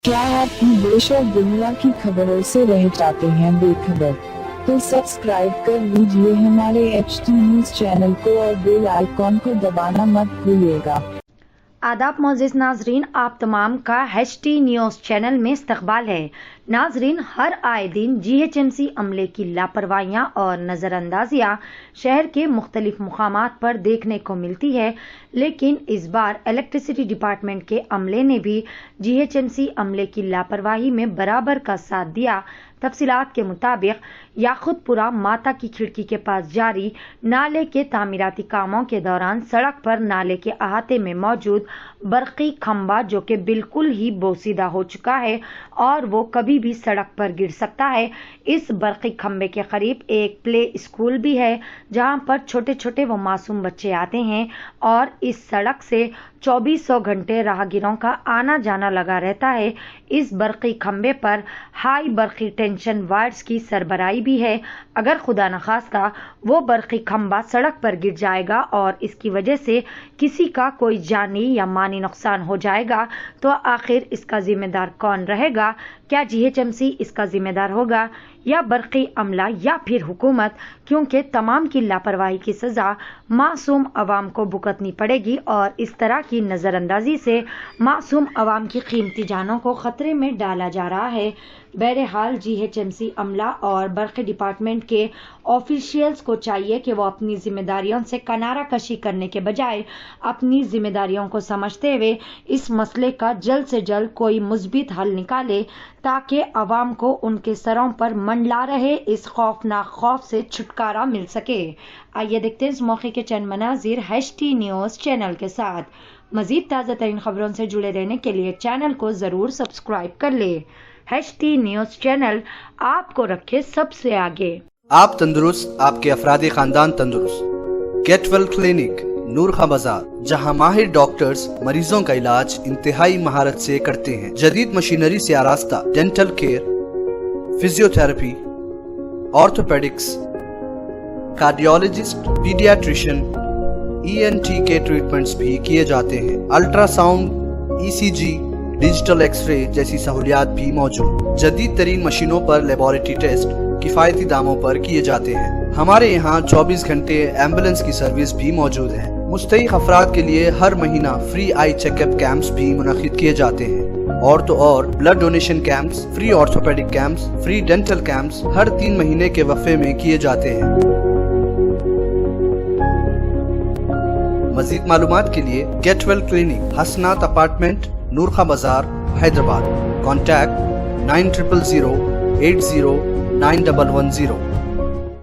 क्या आप देश और दुनिया की खबरों से रह जाते हैं बेखबर? तो सब्सक्राइब कर लीजिए हमारे HT न्यूज चैनल को और बेल आइकॉन को दबाना मत भूलिएगा। आदाब मोअज़्ज़िज़ नाज़रीन, आप तमाम का HT न्यूज़ चैनल में इस्तक़बाल है। नाज़रीन, हर आए दिन GHMC अमले की लापरवाहियाँ और नज़रअंदाजियाँ शहर के मुख्तलिफ मुकामात पर देखने को मिलती है, लेकिन इस बार इलेक्ट्रिसिटी डिपार्टमेंट के अमले ने भी GHMC अमले की लापरवाही में बराबर का साथ दिया। तफसीलात के मुताबिक याखुतपुरा माता की खिड़की के पास जारी नाले के तामीराती कामों के दौरान सड़क पर नाले के अहाते में मौजूद बरकी खंबा, जो कि बिल्कुल ही बोसीदा हो चुका है और वो कभी भी सड़क पर गिर सकता है। इस बरकी खंबे के करीब एक प्ले स्कूल भी है, जहां पर छोटे छोटे व मासूम बच्चे आते हैं और इस सड़क से 2400 घंटे राहगीरों का आना जाना लगा रहता है। इस बरकी खंबे पर हाई बरकी टेंशन वायर्स की सरबराही भी है। अगर खुदा न खास्ता वो बरकी खंबा सड़क पर गिर जाएगा और इसकी वजह से किसी का कोई जानी या मानी नुकसान हो जाएगा, तो आखिर इसका जिम्मेदार कौन रहेगा? क्या GHMC इसका जिम्मेदार होगा या बरकी अमला या फिर हुकूमत? क्योंकि तमाम की लापरवाही की सजा मासूम अवाम को भुगतनी पड़ेगी और इस तरह की नज़रअंदाजी से मासूम अवाम की कीमती जानों को खतरे में डाला जा रहा है। बहरहाल GHMC अमला और बरकी डिपार्टमेंट के ऑफिशियल्स को चाहिए कि वो अपनी जिम्मेदारियों से किनारा कशी करने के बजाय अपनी जिम्मेदारियों को समझते हुए इस मसले का जल्द से जल्द कोई मुस्बित हल निकाले, ताकि अवाम को उनके सरों पर मंडला रहे इस खौफनाक खौफ से छुटकारा मिल सके। आइए देखते हैं इस मौके के चंद मनाजिर HT न्यूज़ चैनल के साथ। मजीद ताज़ा तरीन खबरों से जुड़े रहने के लिए चैनल को जरूर सब्सक्राइब कर ले। HT न्यूज़ चैनल आपको रखे सबसे आगे। आप तंदुरुस्त, आपके अफराद खानदान तंदुरुस्त। गेट वेल क्लिनिक, नूर खां बाजार, जहां माहिर डॉक्टर्स मरीजों का इलाज इंतहाई महारत से करते हैं। जदीद मशीनरी से आरास्ता dental care, physiotherapy, orthopaedics, cardiologist, paediatrician, ENT के ट्रीटमेंट्स भी किए जाते हैं। अल्ट्रासाउंड, ECG, डिजिटल एक्सरे जैसी सहूलियात भी मौजूद। जदीद तरीन मशीनों पर लेबोरेटरी टेस्ट किफायती दामों पर किए जाते हैं। हमारे यहाँ 24 घंटे एम्बुलेंस की सर्विस भी मौजूद है। मुस्तहिक अफराद के लिए हर महीना फ्री आई चेकअप कैंप्स भी मुनक्किद किए जाते हैं। और तो और blood donation camps, free orthopaedic camps, free dental camps हर 3 महीने के वक्फे में किए जाते हैं। मजीद मालूमात के लिए गेट वेल क्लिनिक, हसनात अपार्टमेंट, नूर खां बाजार, हैदराबाद। कॉन्टैक्ट 9000 80 9110।